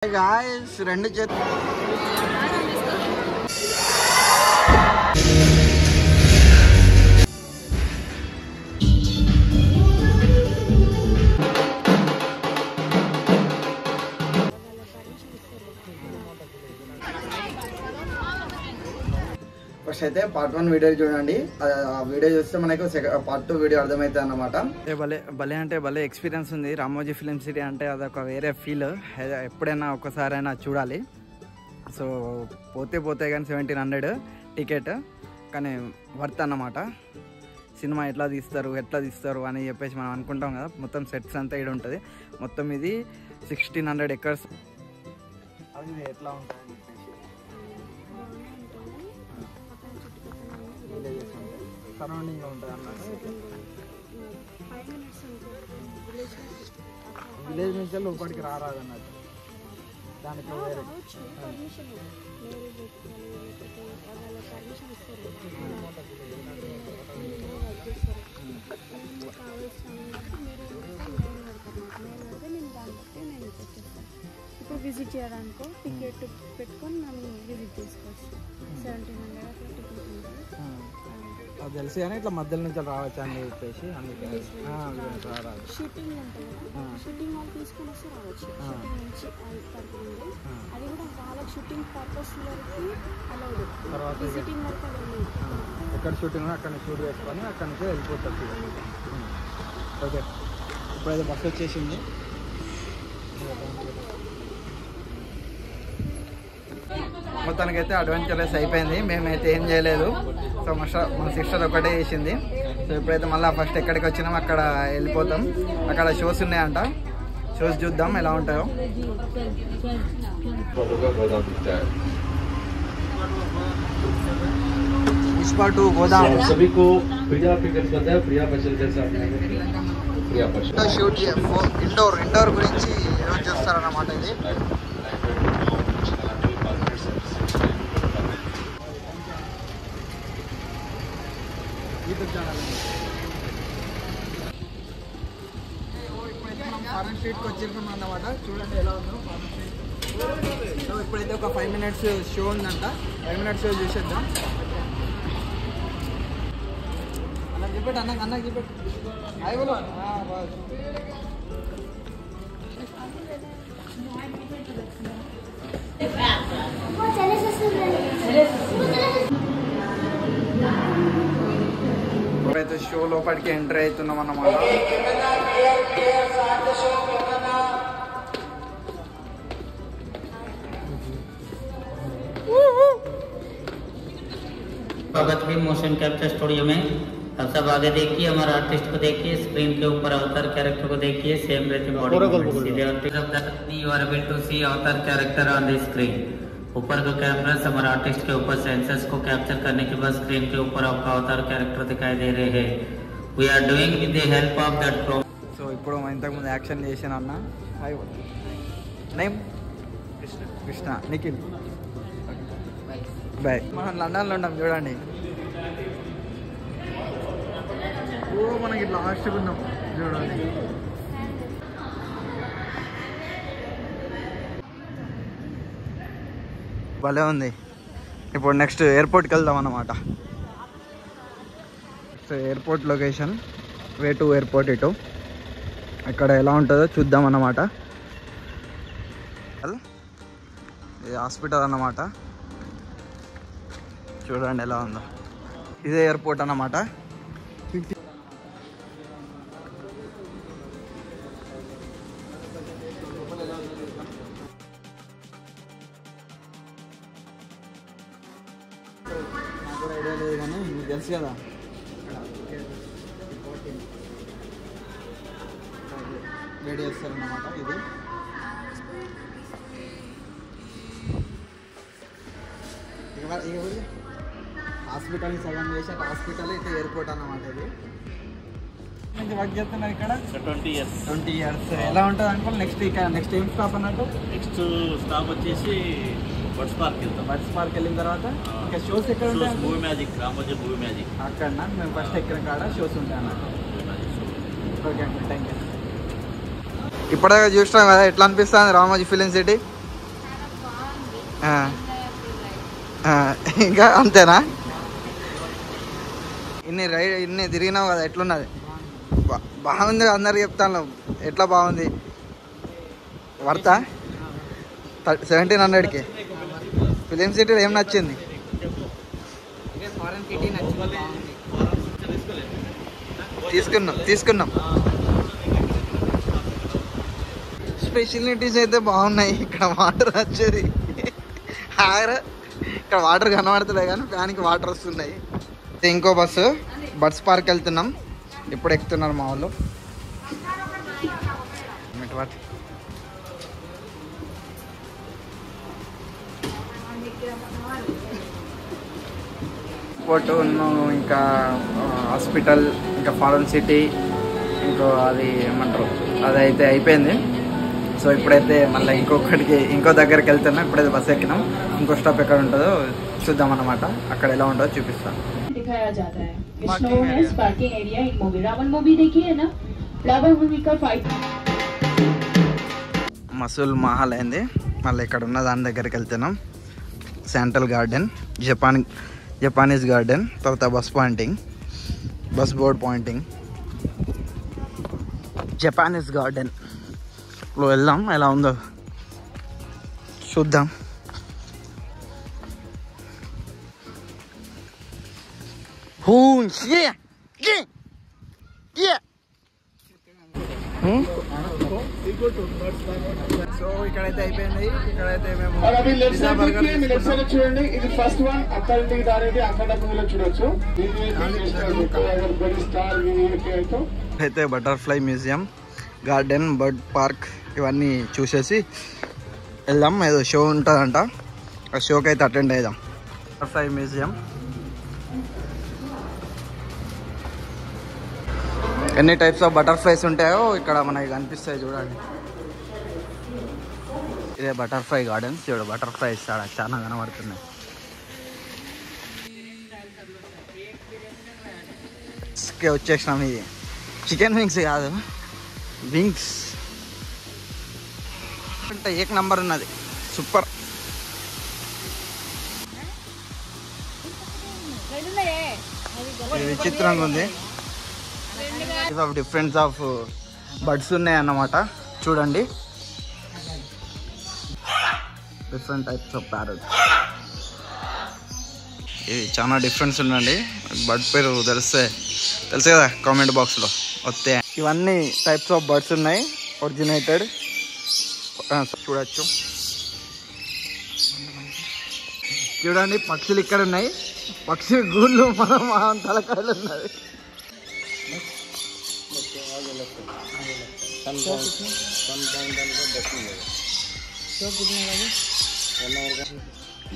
Guys రెండు చేతులు first అయితే పార్ట్ 1 వీడియో చూడండి. ఆ వీడియో చూస్తే మనకు పార్ట్ 2 వీడియో అర్థమవుతుంది అన్నమాట. భలే అంటే భలే ఎక్స్పీరియన్స్ ఉంది. రామోజీ ఫిలిం సిటీ అంటే అదొక వేరే ఫీల్. ఎప్పుడైనా ఒక్కసారైనా చూడాలి. సో పోతే కానీ 1700 టికెట్, కానీ వర్త్ అన్నమాట. సినిమా ఎట్లా తీస్తారు అని చెప్పేసి మనం అనుకుంటాం కదా. మొత్తం సెట్స్ అంతా ఇక్కడ ఉంటుంది. మొత్తం ఇది 1600 ఎకర్స్. అది ఎట్లా ఉంటుంది సరౌండింగ్ ఉంటుంది అన్నమాట. విలేజ్ నుంచి లోపలికి రారాదు అన్నట్టు. దానికి వేరే ఇప్పుడు విజిట్ చేయడానికో టికెట్ పెట్టుకొని మనం విజిట్ చేసుకోవచ్చు. 1700 అట్లా టికెట్ ఉంటుంది. అది తెలుసు కానీ ఇట్లా మధ్యలో నుంచి రావచ్చు అని చెప్పేసి షూటింగ్ ఉంటుంది కదా, షూటింగ్ వాళ్ళు తీసుకొని వస్తే రావచ్చు. షూటింగ్ నుంచి అది కూడా వాళ్ళకి షూటింగ్ పర్పస్ వరకు అలౌడ్. తర్వాత విజిటింగ్ వరకు అలౌడ్. ఎక్కడ షూటింగ్ అక్కడ షూట్ చేసుకొని అక్కడ నుంచి వెళ్ళిపోతుంది. ఓకే, ఇప్పుడైతే బస్సు వచ్చేసింది. మొత్తానికైతే అడ్వెంచరస్ అయిపోయింది. మేమైతే ఏం చేయలేదు. సో మా సిస్టర్ ఒకటే చేసింది. సో ఇప్పుడైతే మళ్ళీ ఫస్ట్ ఎక్కడికి వచ్చినాం అక్కడ వెళ్ళిపోతాం. అక్కడ షోస్ ఉన్నాయంట. షోస్ చూద్దాం ఎలా ఉంటాయో. पुष्पा 2 गोदाम सभी को प्रिया पिक्चर्स बताया. प्रिया पिक्चर जैसा प्रिया पिक्चर షూట్ ఇండోర్ గురించి యూజ్ చేస్తారన్నమాట. ఇది యూట్యూబ్ ఛానల్. ఇప్పుడైతే మనం ఫారెన్ స్ట్రీట్కి వచ్చేసాం అన్నమాట. చూడండి ఎలా ఉందో ఫారెన్ స్ట్రీట్. సో ఇప్పుడైతే ఒక 5 minutes షో ఉందంట. 5 minutes షో చూసేద్దాం. అన్న చెప్పేట అయ్యి బోలో. ఇప్పుడైతే షో లోపలికి ఎంటర్ అవుతున్నాం అన్నమాట. स्वागत है मोशन कैप्चर स्टूडियो में. अब सब आगे देखिए, हमारा आर्टिस्ट को देखिए, स्क्रीन के ऊपर अवतार कैरेक्टर को देखिए. सेम रहती body you are able to see Avatar character on the screen. ऊपर का कैमरा हमारे आर्टिस्ट के ऊपर सेंसर्स को कैप्चर करने के बाद स्क्रीन के ऊपर आपका अवतार कैरेक्टर दिखाई दे रहे हैं. We are doing with the help of that pro. So ఇప్పుడు ఇంతకు ముందు యాక్షన్ చేసాను అన్న. Hi name Krishna. Nikhil. Bye. మనం లండన్లో ఉన్నాం చూడండి. మనకి లాస్ట్గా ఉన్నాం చూడండి. భలే ఉంది. ఇప్పుడు నెక్స్ట్ ఎయిర్పోర్ట్కి వెళ్దాం అన్నమాట. Airport location way to airport. ఇటు అక్కడ ఎలా ఉంటుందో చూద్దాం అన్నమాట. ఇది హాస్పిటల్ అన్నమాట. చూడండి ఎలా ఉందో. ఇదే ఎయిర్పోర్ట్ అన్నమాట. నాకు కూడా ఐడియా లేదు కానీ మీకు తెలుసు కదా. రెడీ చేస్తారన్నమాట. ఇది హాస్పిటల్ సగం చేసి హాస్పిటల్ ఇటు ఎయిర్పోర్ట్ అన్నమాట. ఇది వర్క్ చేస్తున్నారు ఇక్కడ 20 years. ఎలా ఉంటుంది అనుకో. నెక్స్ట్ ఏం స్టాప్ అన్నట్టు. నెక్స్ట్ స్టాప్ వచ్చేసి బర్డ్స్ పార్క్ వెళ్తాం. బర్డ్స్ పార్క్ వెళ్ళిన తర్వాత ఇంకా షోస్ ఎక్కడ ఉంటాయి? Movie magic, Ramoji movie magic. అక్కడ మేము ఫస్ట్ ఎక్కిన కాడ షోస్ ఉంటాయి అన్నట్టు. ఓకే అండి, థ్యాంక్ యూ. ఇప్పటిదాకా చూసినాం కదా, ఎట్లా అనిపిస్తుంది రామోజీ ఫిలిం సిటీ? ఇంకా అంతేనా? ఇన్ని తిరిగినావు కదా, ఎట్లున్నది? బాగుంది అందరు చెప్తాను. ఎట్లా బాగుంది? వర్తా 1700కి? ఫిలిం సిటీలో ఏం నచ్చింది? తీసుకున్నాం. స్పెషాలిటీస్ అయితే బాగున్నాయి. ఇక్కడ వాటర్ వచ్చేది ఇక్కడ వాటర్ కనబడతలే కానీ ఫ్యాన్కి వాటర్ వస్తున్నాయి. ఇంకో బస్సు బడ్స్ పార్క్ వెళ్తున్నాం. ఇప్పుడు ఎక్కుతున్నారు మా వాళ్ళు. ఎయిర్పోర్ట్ ఇంకా హాస్పిటల్ ఇంకా ఫారెన్ సిటీ ఇంకో అది ఏమంటారు అదైతే అయిపోయింది. సో ఇప్పుడైతే మళ్ళీ ఇంకో దగ్గరికి వెళ్తున్నాం. ఇప్పుడైతే బస్సు ఎక్కినాం. ఇంకో స్టాప్ ఎక్కడ ఉంటుందో చూద్దాం అన్నమాట. అక్కడ ఎలా ఉంటుందో చూపిస్తాను. మసూల్ మహల్ అయింది. మళ్ళీ ఇక్కడ ఉన్న దాని దగ్గరికి వెళ్తున్నాం. సెంట్రల్ గార్డెన్, జపానీస్ గార్డెన్, తర్వాత bus board pointing, Japanese garden లో వెళ్దాం. ఎలా ఉందో చూద్దాం. సో ఇక్కడైతే అయిపోయింది. ఇక్కడైతే మేము చూడండి, ఇది ఫస్ట్ వన్. అక్కడ దారేది అక్కడ చూడొచ్చు. అయితే butterfly museum, garden, bird park ఇవన్నీ చూసేసి వెళ్దాం. ఏదో షో ఉంటుందంట, ఆ షోకి అయితే అటెండ్ అవుదాం. బటర్ఫ్లై మ్యూజియం ఎన్ని టైప్స్ ఆఫ్ బటర్ఫ్లైస్ ఉంటాయో ఇక్కడ మనకి కనిపిస్తాయి. చూడండి, ఇదే బటర్ఫ్లై గార్డెన్స్. చూడు బటర్ఫ్లైస్ చాలా కనబడుతున్నాయి. వచ్చేసినాం. ఇది చికెన్ వింగ్స్ కాదు, వింగ్స్ అంటే ఏక్ నంబర్ ఉన్నది. సూపర్. విచిత్రంగా ఉంది. డిఫరెన్స్ ఆఫ్ బర్డ్స్ ఉన్నాయి అన్నమాట. చూడండి, డిఫరెంట్ టైప్స్ ఆఫ్ ప్యారట్. ఇది చాలా డిఫరెన్స్ ఉందండి. బర్డ్ పేరు తెలుసు కదా, కామెంట్ బాక్స్లో వస్తే. ఇవన్నీ టైప్స్ ఆఫ్ బర్డ్స్ ఉన్నాయి, ఒరిజినేటెడ్. చూడండి, పక్షులు ఇక్కడ ఉన్నాయి. పక్షి గూళ్ళు మనం తలకాయలు ఉన్నాయి.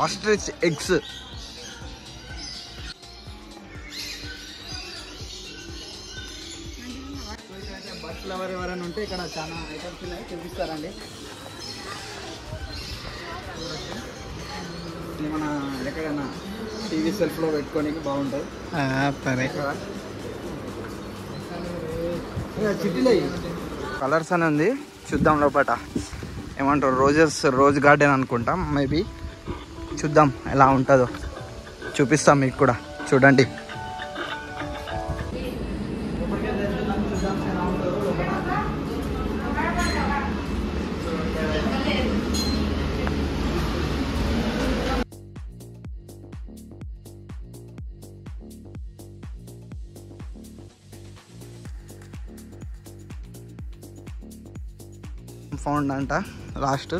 Ostrich eggs. బర్డ్ ఫ్లవర్ ఎవరైనా ఉంటే ఇక్కడ చాలా ఐటమ్స్ ఉన్నాయి, చూపిస్తారండి. మన ఎక్కడైనా టీవీ సెల్ఫ్లో పెట్టుకోనికి బాగుంటుంది. కలర్స్ అని ఉంది, చూద్దాం లోపట. ఏమంటారు, రోజ్ గార్డెన్ అనుకుంటాం మేబీ. చూద్దాం ఎలా ఉంటుందో, చూపిస్తాం మీకు కూడా. చూడండి, ఫౌండ్ అంట లాస్ట్.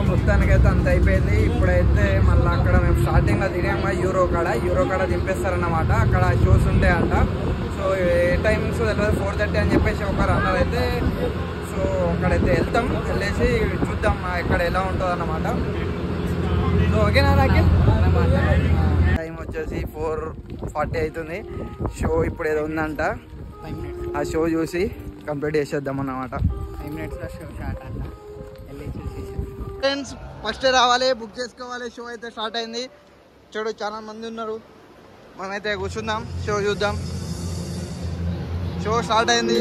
మొత్తానికైతే అంత అయిపోయింది. ఇప్పుడైతే మళ్ళీ అక్కడ మేము స్టార్టింగ్లో దిగాము యూరో కాడ దింపేస్తారన్నమాట. అక్కడ షోస్ ఉంటాయంట. సో ఏ టైమ్స్ తెలియదు, 4:30 అని చెప్పేసి ఒకరు అన్నారైతే. సో అక్కడైతే వెళ్ళేసి చూద్దాం ఎక్కడ ఎలా ఉంటుంది అన్నమాట. సో ఓకేనా రాకి? టైం వచ్చేసి 4:40 అవుతుంది. షో ఇప్పుడు ఏదో ఉందంట, ఆ షో చూసి కంప్లీట్ చేసేద్దాం అన్నమాట. 5 minutes షో స్టార్ట్ అంట. ఫ్రెండ్స్, ఫస్ట్ రావాలి, బుక్ చేసుకోవాలి. షో అయితే స్టార్ట్ అయింది. చూడు, చాలా మంది ఉన్నారు. మనమైతే కూర్చుందాం, షో చూద్దాం. షో స్టార్ట్ అయింది.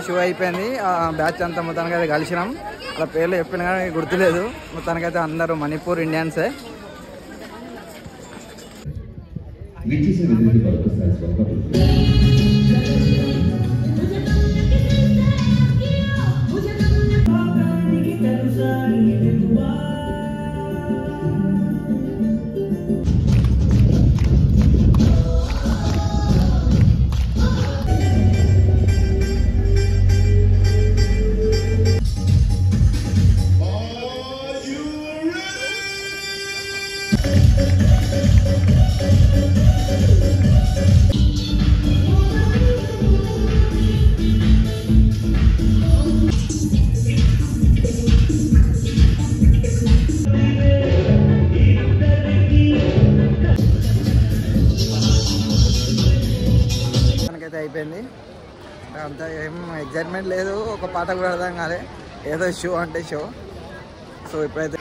షో అయిపోయింది. బ్యాచ్ అంతా మొత్తానికి అయితే కలిసినాం. అలా పేర్లు చెప్పిన కానీ గుర్తులేదు. మొత్తానికైతే అందరూ మణిపూర్ ఇండియన్సే. అయిపోయింది. అంతా ఏం ఎగ్జైట్మెంట్ లేదు. ఒక పాట కూడా అర్థం కాలే. ఏదో షో అంటే షో. సో ఇప్పుడైతే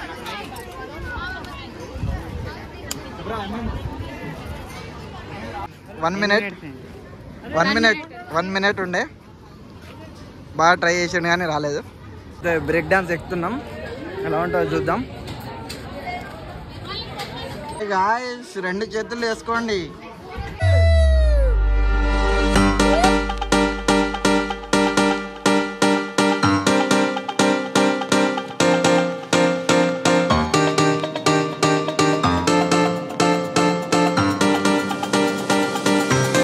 1 minute ఉండే. బాగా ట్రై చేసాను కానీ రాలేదు. బ్రేక్ డాన్స్ ఎక్కుతున్నాం. ఎలా ఉంటుందో చూద్దాం. గాయ్స్ 2 చేతులు వేసుకోండి.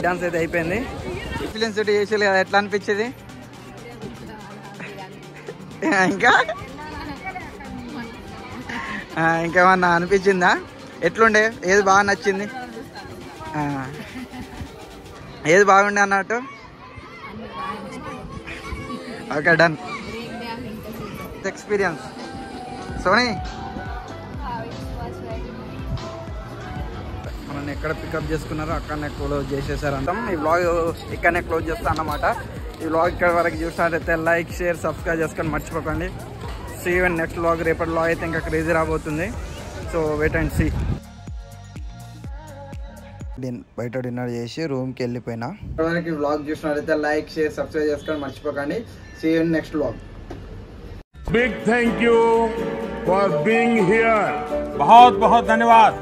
డాన్స్ అయితే అయిపోయింది. ఫిలిం షూట్ చేసేది కదా, ఎట్లా అనిపించేది? ఇంకేమన్నా అనిపించిందా? ఎట్లుండే? ఏది బాగా నచ్చింది? ఏది బాగుండే అన్నట్టు? Okay, done. ఎక్స్పీరియన్స్. సోనీ మనల్ని ఎక్కడ పికప్ చేసుకున్నారో అక్కడనే క్లోజ్ చేసేసారు. అంతా ఈ వ్లాగ్ ఇక్కడనే క్లోజ్ చేస్తాను అన్నమాట. ఈ వ్లాగ్ ఇక్కడ వరకు చూసినట్లయితే లైక్, షేర్, సబ్స్క్రైబ్ చేసుకొని మర్చిపోకండి. See you in next vlog. రేపటి వ్లాగ్ అయితే ఇంకా క్రేజీ రాబోతుంది. So wait and see. బయట డిన్నర్ చేసి రూమ్కి వెళ్ళిపోయినా. ఇప్పటివరకు ఈ వ్లాగ్ చూసినట్లయితే లైక్, షేర్, సబ్స్క్రైబ్ చేసుకొని మర్చిపోకండి. See you in next vlog. Big thank you for being here. बहुत बहुत धन्यवाद.